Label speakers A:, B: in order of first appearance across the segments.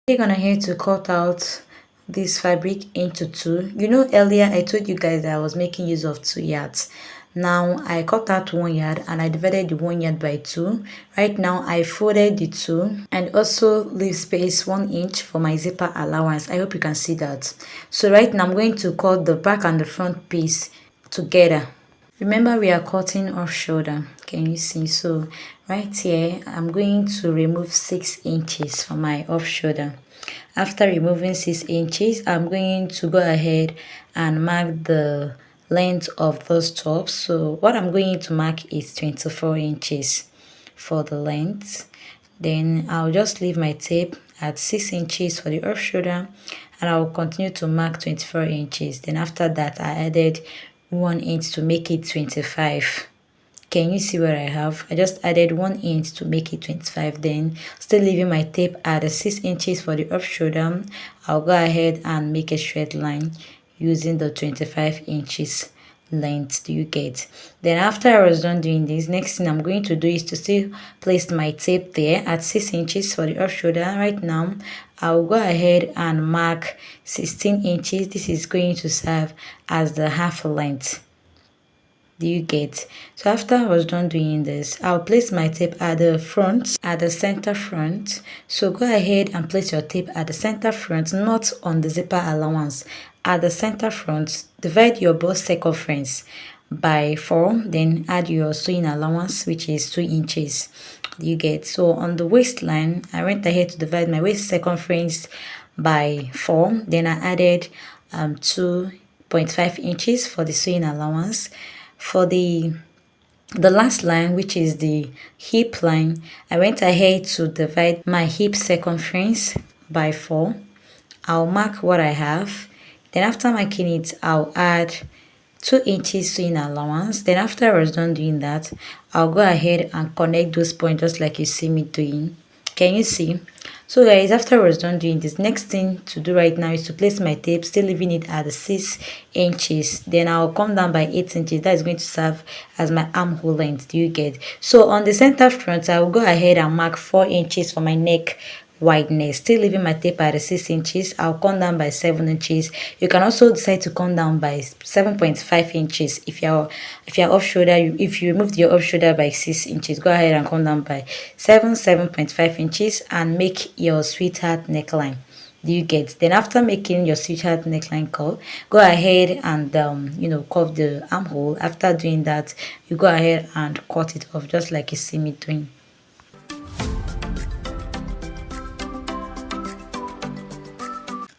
A: We're gonna here to cut out this fabric into two. You know, earlier I told you guys that I was making use of 2 yards. Now I cut out 1 yard and I divided the 1 yard by two. Right now I folded the two and also leave space 1 inch for my zipper allowance. I hope you can see that. So right now I'm going to cut the back and the front piece together. Remember, we are cutting off shoulder. Can you see? So right here I'm going to remove 6 inches for my off shoulder. After removing 6 inches, I'm going to go ahead and mark the length of those tops. So what I'm going to mark is 24 inches for the length. Then I'll just leave my tape at 6 inches for the off shoulder, and I'll continue to mark 24 inches. Then after that I added 1 inch to make it 25. Can you see what I have? I just added 1 inch to make it 25. Then still leaving my tape at the 6 inches for the off shoulder, I'll go ahead and make a straight line using the 25 inches length. Do you get? Then after I was done doing this, next thing I'm going to do is to still place my tape there at 6 inches for the off shoulder. Right now I'll go ahead and mark 16 inches. This is going to serve as the half length. Do you get? So after I was done doing this, I'll place my tape at the front, at the center front. So go ahead and place your tape at the center front, not on the zipper allowance. At the center front, divide your bust circumference by 4, then add your sewing allowance, which is 2 inches. Do you get? So on the waistline, I went ahead to divide my waist circumference by 4, then I added 2.5 inches for the sewing allowance. For the last line, which is the hip line, I went ahead to divide my hip circumference by 4. I'll mark what I have. Then after marking it, I'll add 2 inches sewing allowance. Then after I was done doing that, I'll go ahead and connect those points just like you see me doing. Can you see? So guys, after I was done doing this, next thing to do right now is to place my tape, still leaving it at the 6 inches. Then I'll come down by 8 inches. That is going to serve as my armhole length. Do you get? So on the center front, I will go ahead and mark 4 inches for my neck wideness, still leaving my tape at the 6 inches. I'll come down by 7 inches. You can also decide to come down by 7.5 inches if you're off shoulder. If you removed your off shoulder by 6 inches, go ahead and come down by 7.5 inches and make your sweetheart neckline. Do you get? Then after making your sweetheart neckline curve, go ahead and curve the armhole. After doing that, you go ahead and cut it off just like you see me doing.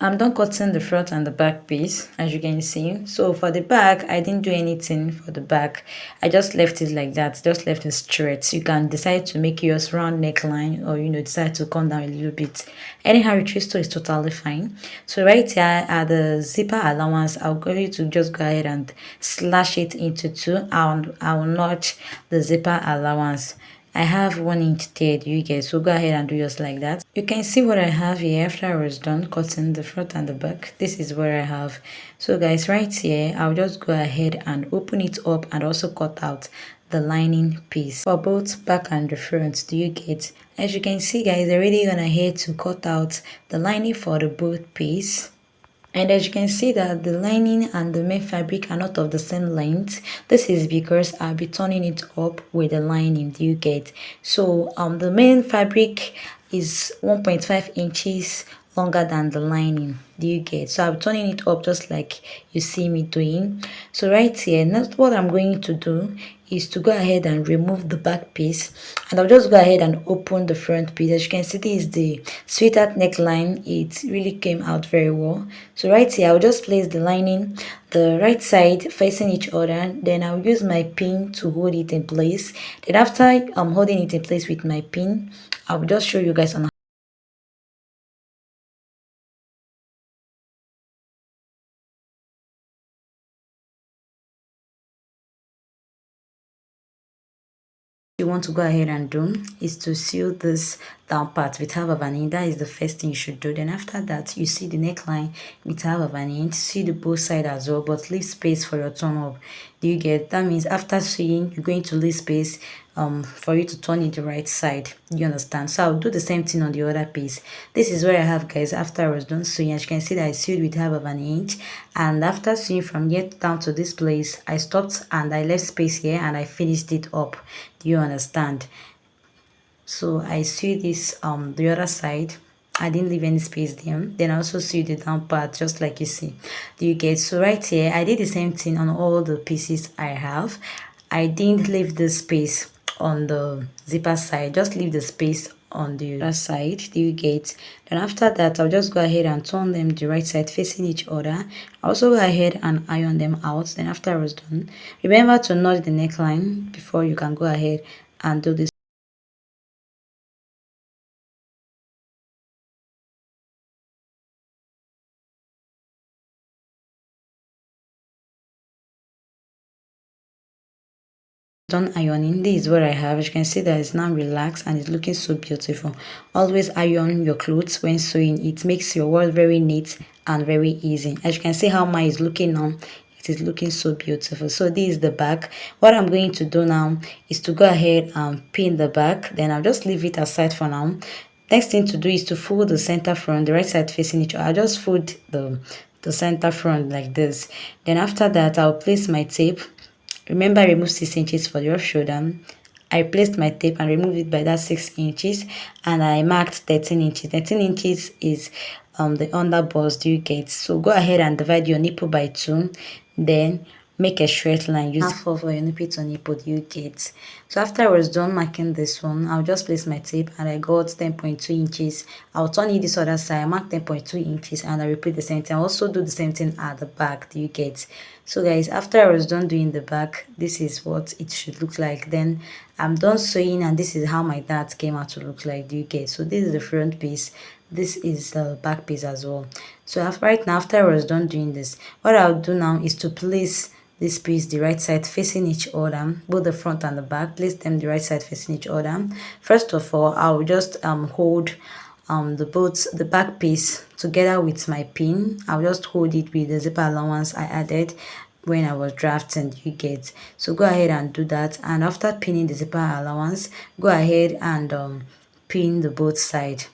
A: I'm done cutting the front and the back piece, as you can see. So for the back, I didn't do anything for the back. I just left it like that, just left it straight. You can decide to make yours round neckline, or decide to come down a little bit. Anyhow you choose to is totally fine. So right here at the zipper allowance, I'll go to just go ahead and slash it into 2. I'll notch the zipper allowance. I have 1 inch there, you guys, so go ahead and do yours like that. You can see what I have here after I was done cutting the front and the back. This is what I have. So guys, right here I'll just go ahead and open it up and also cut out the lining piece for both back and the front. Do you get? As you can see guys, already gonna head to cut out the lining for the both piece. And as you can see that the lining and the main fabric are not of the same length. This is because I'll be turning it up with the lining. Do you get? So the main fabric is 1.5 inches longer than the lining. Do you get? So I'm turning it up just like you see me doing. So right here, that's what I'm going to do is to go ahead and remove the back piece, and I'll just go ahead and open the front piece. As you can see, this is the sweetheart neckline. It really came out very well. So right here I'll just place the lining the right side facing each other, then I'll use my pin to hold it in place. Then after I'm holding it in place with my pin, I'll just show you guys on you want to go ahead and do is to sew this down part with half of an inch. That is the first thing you should do. Then after that, you see the neckline with half of an inch, see the both side as well, but leave space for your turn up. Do you get? That means after sewing, you're going to leave space for you to turn it the right side. You understand? So I'll do the same thing on the other piece. This is where I have, guys, after I was done sewing. As you can see that I sewed with half of an inch, and after sewing from here down to this place, I stopped and I left space here and I finished it up. Do you understand? So I sewed this the other side. I didn't leave any space there. Then I also sewed the down part just like you see. Do you get? So right here I did the same thing on all the pieces I have. I didn't leave the space on the zipper side, just leave the space on the other side. Do you get? Then after that I'll just go ahead and turn them the right side facing each other. I also go ahead and iron them out. Then after I was done, remember to notch the neckline before you can go ahead and do this done ironing. This is what I have. As you can see that it's now relaxed and it's looking so beautiful. Always iron your clothes when sewing. It makes your work very neat and very easy. As you can see how mine is looking now, it is looking so beautiful. So this is the back. What I'm going to do now is to go ahead and pin the back. Then I'll just leave it aside for now. Next thing to do is to fold the center front, the right side facing each other. I'll just fold the center front like this. Then after that I'll place my tape. Remember, remove 6 inches for your shoulder. I placed my tape and removed it by that 6 inches, and I marked 13 inches. 13 inches is the under bust you get. So go ahead and divide your nipple by 2, then make a straight line. Use half of your nipple to nipple you get. So after I was done marking this one, I'll just place my tape and I got 10.2 inches. I'll turn it this other side, mark 10.2 inches, and I repeat the same thing. I also do the same thing at the back. Do you get? So guys, after I was done doing the back, this is what it should look like. Then I'm done sewing and this is how my dart came out to look like. Do you get? So this is the front piece, this is the back piece as well. So after, right now, after I was done doing this, what I'll do now is to place this piece the right side facing each other, both the front and the back. Place them the right side facing each other. First of all, I'll just hold the back piece together with my pin. I'll just hold it with the zipper allowance I added when I was drafting. You get? So go ahead and do that, and after pinning the zipper allowance, go ahead and pin the both side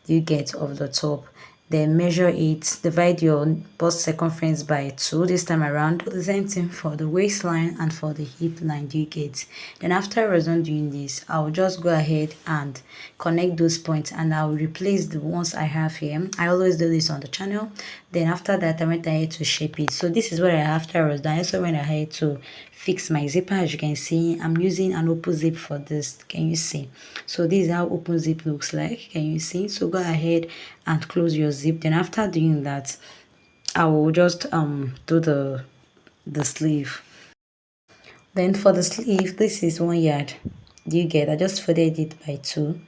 A: you get of the top. Then measure it, divide your bust circumference by 2 this time around. Do the same thing for the waistline and for the hip line. Do you get? Then after I was done doing this, I will just go ahead and connect those points and I will replace the ones I have here. I always do this on the channel. Then after that, I went ahead to shape it. So this is what I have after I was done. I also went ahead to fix my zipper. As you can see, I'm using an open zip for this. Can you see? So this is how open zip looks like. Can you see? So go ahead and close your zip. Then after doing that, I will just do the sleeve. Then for the sleeve, this is 1 yard. Do you get? I just folded it by 2.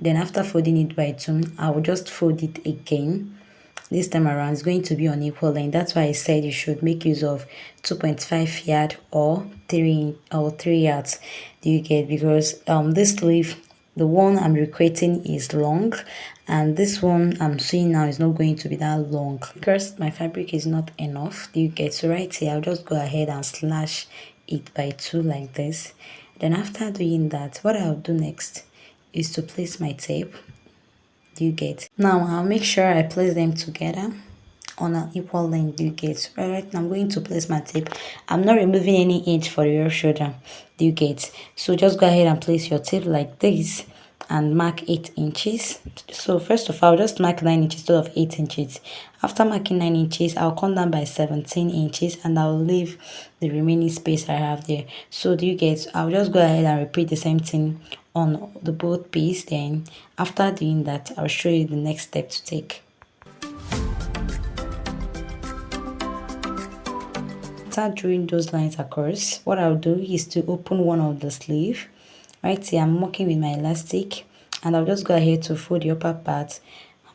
A: Then after folding it by 2, I will just fold it again. This time around it's going to be on equal length. That's why I said you should make use of 2.5 yard or 3 yards. Do you get? Because this sleeve, the one I'm recreating is long, and this one I'm sewing now is not going to be that long because my fabric is not enough. Do you get? So right here I'll just go ahead and slash it by 2 like this. Then after doing that, what I'll do next is to place my tape. Do you get? Now I'll make sure I place them together on an equal length. Do you get? Right now I'm going to place my tape. I'm not removing any inch for your shoulder. Do you get? So just go ahead and place your tape like this and mark 8 inches. So first of all, just mark 9 inches instead of 8 inches. After marking 9 inches, I'll come down by 17 inches and I'll leave the remaining space I have there. So do you get? I'll just go ahead and repeat the same thing on the both piece. Then after doing that, I'll show you the next step to take. After drawing those lines across, what I'll do is to open one of the sleeve. Right here I'm working with my elastic, and I'll just go ahead to fold the upper part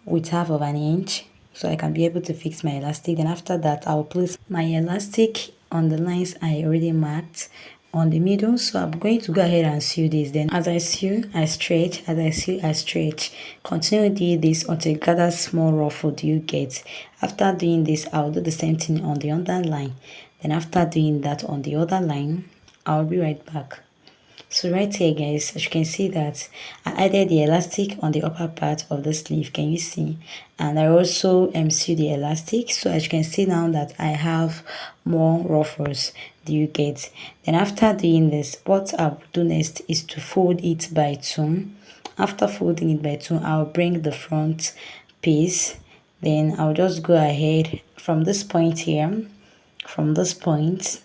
A: with half of an inch so I can be able to fix my elastic. Then after that I'll place my elastic on the lines I already marked on the middle. So I'm going to go ahead and sew this. Then as I sew, I stretch. As I sew, I stretch. Continue doing this until you gather small ruffle. Do you get? After doing this, I'll do the same thing on the other line. Then after doing that on the other line, I'll be right back. So right here guys, as you can see that I added the elastic on the upper part of the sleeve, can you see? And I also sewed the elastic, so as you can see now that I have more ruffles. Do you get? Then after doing this, what I'll do next is to fold it by two. After folding it by two, I'll bring the front piece, then I'll just go ahead from this point here, from this point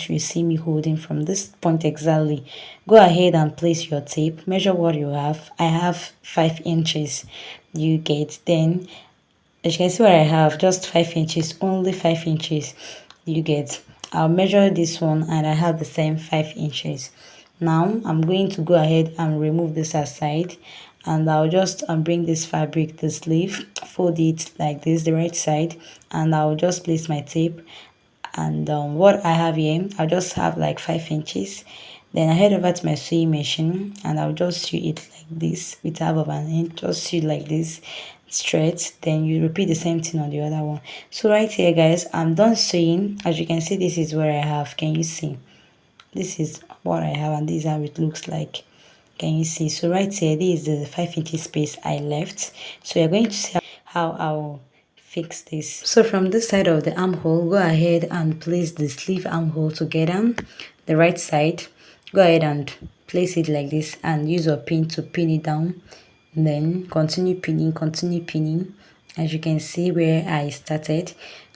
A: you see me holding, from this point exactly, go ahead and place your tape, measure what you have. I have 5 inches, you get? Then as you can see what I have, just 5 inches, only 5 inches, you get? I'll measure this one and I have the same 5 inches. Now I'm going to go ahead and remove this aside, and I'll just bring this fabric, the sleeve, fold it like this, the right side, and I'll just place my tape. And what I have here, I'll just have like 5 inches. Then I head over to my sewing machine and I'll just sew it like this with half of an inch, just sew it like this straight. Then you repeat the same thing on the other one. So right here guys, I'm done sewing. As you can see, this is what I have. Can you see? This is what I have and this is how it looks like. Can you see? So right here, this is the 5 inches space I left. So you're going to see how I'll fix this. So from this side of the armhole, go ahead and place the sleeve armhole together, the right side. Go ahead and place it like this and use your pin to pin it down. Then continue pinning. As you can see where I started,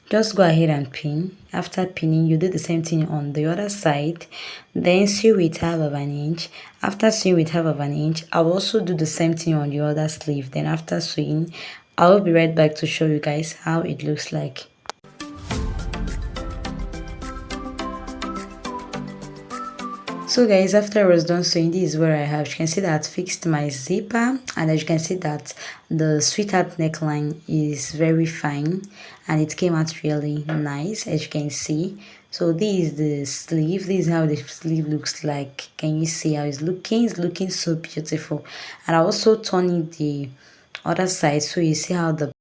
A: just go ahead and pin. After pinning, you do the same thing on the other side, then sew with half of an inch. After sewing with half of an inch, I'll also do the same thing on the other sleeve. Then after sewing, I'll be right back to show you guys how it looks like. So guys, after I was done sewing, this is where I have, you can see that I fixed my zipper, and as you can see that the sweetheart neckline is very fine and it came out really nice, as you can see. So this is the sleeve, this is how the sleeve looks like. Can you see how it's looking so beautiful? And I also turned the other side so you see how the